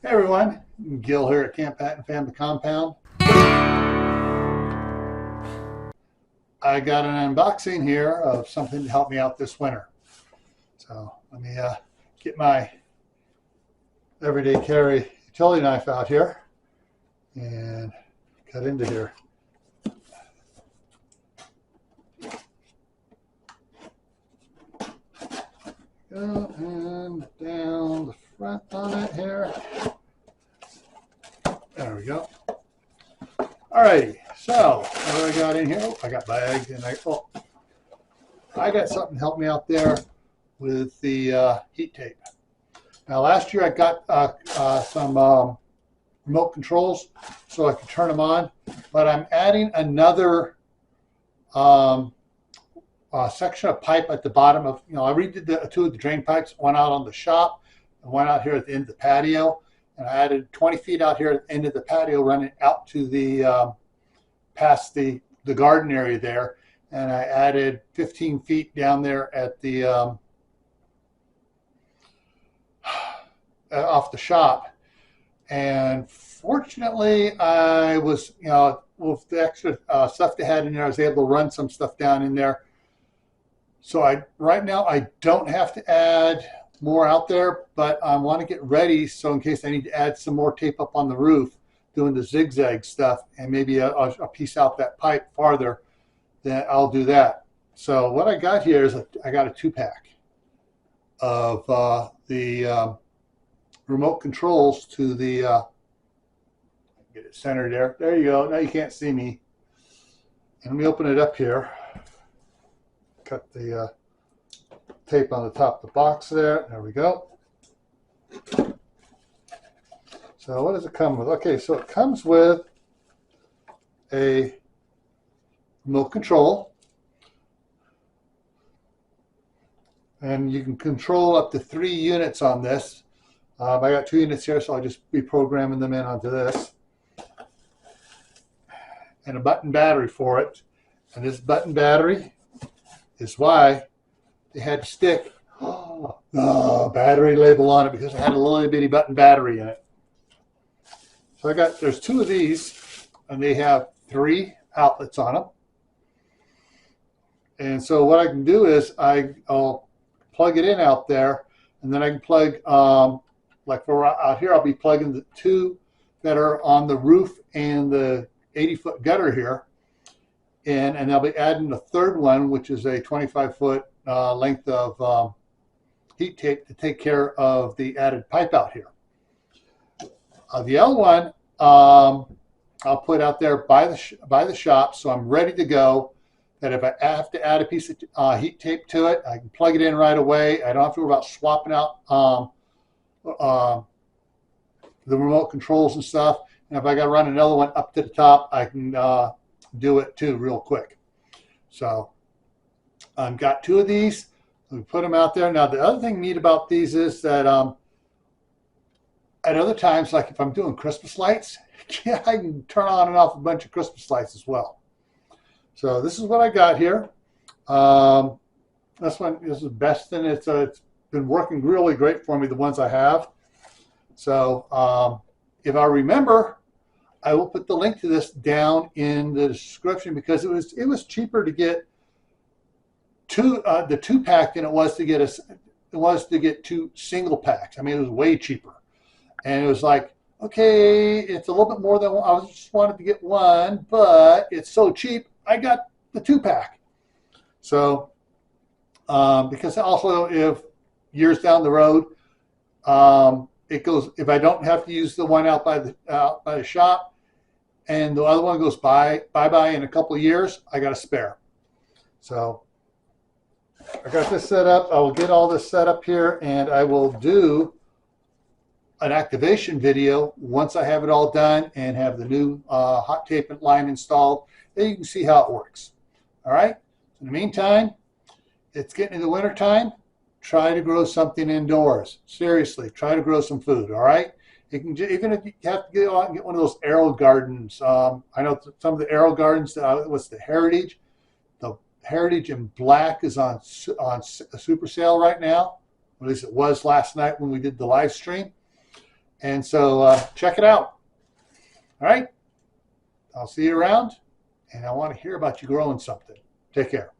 Hey everyone, Gil here at Camppatton Family Compound. I got an unboxing here of something to help me out this winter. So let me get my everyday carry utility knife out here and cut into here. Go and down the front on it here. There we go. Alrighty, so what do I got in here? Oh, I got bags, and I got something to help me out there with the heat tape. Now last year I got some remote controls so I could turn them on, but I'm adding another section of pipe at the bottom of, I redid two of the drain pipes, one out on the shop and one out here at the end of the patio. And I added 20 feet out here at the end of the patio, running out to the past the garden area there. And I added 15 feet down there at the off the shop. And fortunately, I was, with the extra stuff they had in there, I was able to run some stuff down in there. So right now I don't have to add more out there, but I want to get ready so in case I need to add some more tape up on the roof doing the zigzag stuff and maybe a piece out that pipe farther, then I'll do that. So what I got here is I got a 2-pack of the remote controls to the get it centered there. There you go. Now you can't see me. And let me open it up here. Cut the tape on the top of the box there. There we go. So what does it come with? Okay, so it comes with a remote control. And you can control up to 3 units on this. I got 2 units here, so I'll just be programming them in onto this. And a button battery for it. And this button battery is why they had to stick battery label on it, because it had a little bitty button battery in it. So there's 2 of these, and they have 3 outlets on them. And so what I can do is I'll plug it in out there, and then I can plug, like for out here, I'll be plugging the 2 that are on the roof and the 80-foot gutter here in, and I'll be adding a 3rd one, which is a 25-foot length of heat tape to take care of the added pipe out here. The other one I'll put out there by the shop, so I'm ready to go. That if I have to add a piece of heat tape to it, I can plug it in right away. I don't have to worry about swapping out the remote controls and stuff. And if I got to run another one up to the top, I can do it too real quick. So I've got 2 of these. We put them out there. Now the other thing neat about these is that at other times, like if I'm doing Christmas lights, I can turn on and off a bunch of Christmas lights as well. So this is what I got here. This is best, and it's been working really great for me, the ones I have. So if I remember, I will put the link to this down in the description, because it was cheaper to get the 2-pack than it was to get 2 single packs. I mean, it was way cheaper, and it was like, okay, it's a little bit more than I just wanted to get 1, but it's so cheap, I got the 2-pack. So because also if years down the road, it goes, if I don't have to use the one out by the shop, and the other one goes bye in a couple of years, I got a spare. So I got this set up. I will get all this set up here, and I will do an activation video once I have it all done and have the new hot tape line installed. Then you can see how it works. All right. In the meantime, it's getting into the winter time. Try to grow something indoors. Seriously, try to grow some food. All right. You can, even if you have to go out and get one of those arrow gardens. I know some of the arrow gardens. What's the Heritage? The Heritage in black is on a super sale right now. At least it was last night when we did the live stream. And so check it out. All right. I'll see you around, and I want to hear about you growing something. Take care.